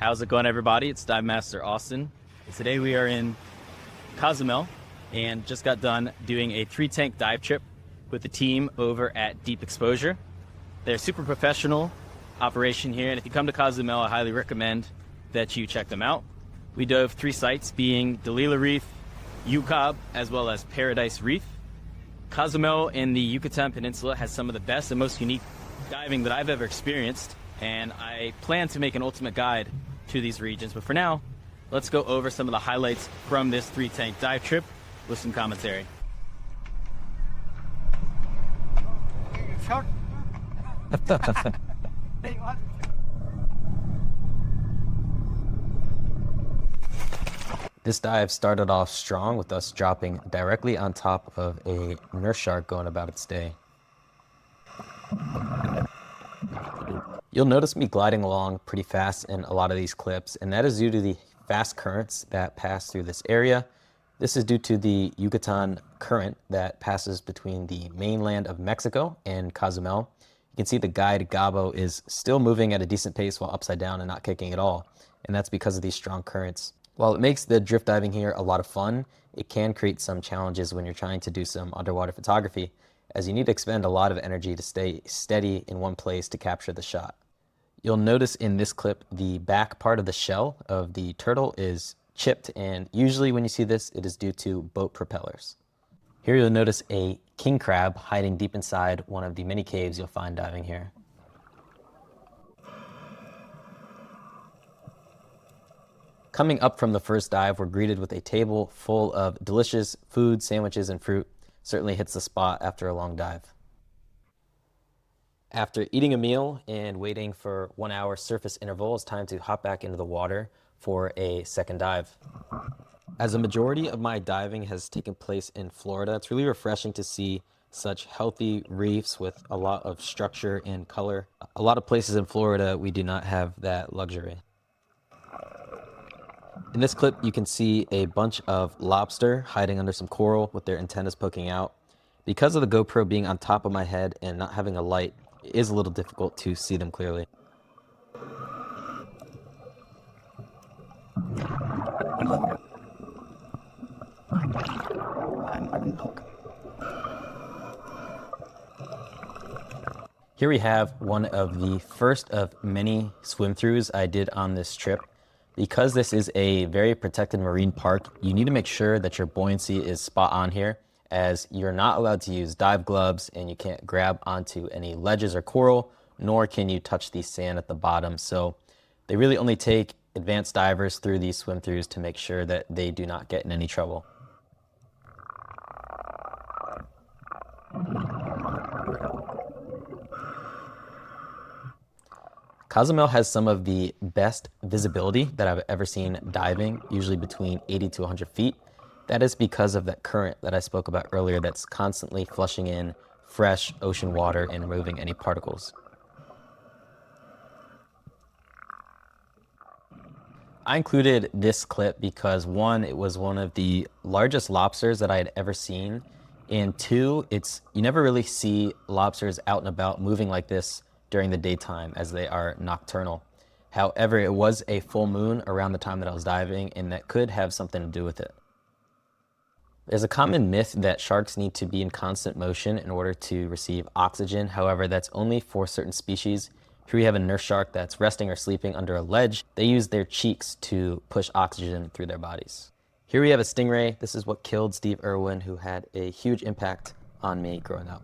How's it going, everybody? It's Divemaster Austin. Today we are in Cozumel and just got done doing a 3-tank dive trip with the team over at Deep Exposure. They're a super professional operation here, and if you come to Cozumel, I highly recommend that you check them out. We dove 3 sites, being Dalila Reef, Yucab, as well as Paradise Reef. Cozumel in the Yucatan Peninsula has some of the best and most unique diving that I've ever experienced, and I plan to make an ultimate guide to these regions. But for now, let's go over some of the highlights from this 3-tank dive trip with some commentary. This dive started off strong with us dropping directly on top of a nurse shark going about its day. You'll notice me gliding along pretty fast in a lot of these clips, and that is due to the fast currents that pass through this area. This is due to the Yucatan current that passes between the mainland of Mexico and Cozumel. You can see the guide Gabo is still moving at a decent pace while upside down and not kicking at all, and that's because of these strong currents. While it makes the drift diving here a lot of fun, it can create some challenges when you're trying to do some underwater photography, as you need to expend a lot of energy to stay steady in one place to capture the shot. You'll notice in this clip the back part of the shell of the turtle is chipped, and usually when you see this, it is due to boat propellers. Here you'll notice a king crab hiding deep inside one of the many caves you'll find diving here. Coming up from the first dive, we're greeted with a table full of delicious food, sandwiches, and fruit. Certainly hits the spot after a long dive. After eating a meal and waiting for 1 hour surface interval, it's time to hop back into the water for a second dive. As a majority of my diving has taken place in Florida, it's really refreshing to see such healthy reefs with a lot of structure and color. A lot of places in Florida, we do not have that luxury. In this clip, you can see a bunch of lobster hiding under some coral with their antennas poking out. Because of the GoPro being on top of my head and not having a light, it is a little difficult to see them clearly. Here we have one of the first of many swim-throughs I did on this trip. Because this is a very protected marine park, you need to make sure that your buoyancy is spot on here, as you're not allowed to use dive gloves and you can't grab onto any ledges or coral, nor can you touch the sand at the bottom. So they really only take advanced divers through these swim-throughs to make sure that they do not get in any trouble. Cozumel has some of the best visibility that I've ever seen diving, usually between 80 to 100 feet. That is because of that current that I spoke about earlier that's constantly flushing in fresh ocean water and removing any particles. I included this clip because 1, it was one of the largest lobsters that I had ever seen, and 2, you never really see lobsters out and about moving like this during the daytime, as they are nocturnal. However, it was a full moon around the time that I was diving, and that could have something to do with it. There's a common myth that sharks need to be in constant motion in order to receive oxygen. However, that's only for certain species. Here we have a nurse shark that's resting or sleeping under a ledge. They use their cheeks to push oxygen through their bodies. Here we have a stingray. This is what killed Steve Irwin, who had a huge impact on me growing up.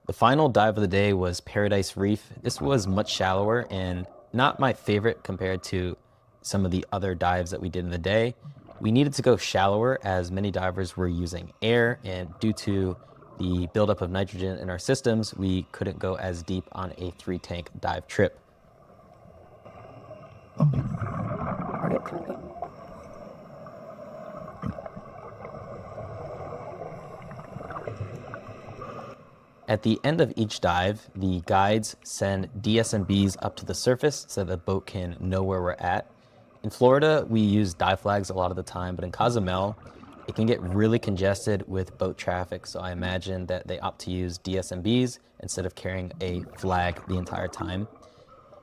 The final dive of the day was Paradise Reef. This was much shallower and not my favorite compared to some of the other dives that we did in the day. We needed to go shallower as many divers were using air, and due to the buildup of nitrogen in our systems, we couldn't go as deep on a 3-tank dive trip. At the end of each dive, the guides send DSMBs up to the surface so the boat can know where we're at. In Florida, we use dive flags a lot of the time, but in Cozumel, it can get really congested with boat traffic, so I imagine that they opt to use DSMBs instead of carrying a flag the entire time.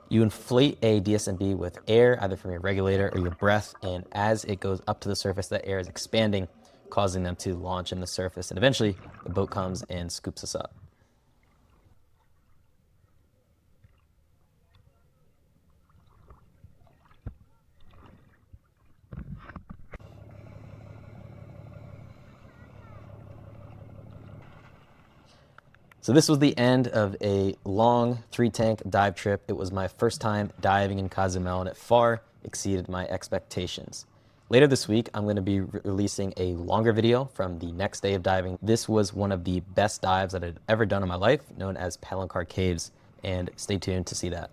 You inflate a DSMB with air, either from your regulator or your breath, and as it goes up to the surface, that air is expanding, causing them to launch in the surface, and eventually the boat comes and scoops us up. So this was the end of a long 3-tank dive trip. It was my first time diving in Cozumel, and it far exceeded my expectations. Later this week, I'm going to be releasing a longer video from the next day of diving. This was one of the best dives that I'd ever done in my life, known as Palancar Caves, and stay tuned to see that.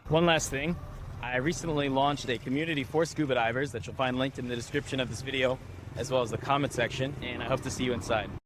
One last thing, I recently launched a community for scuba divers that you'll find linked in the description of this video, as well as the comment section, and I hope to see you inside.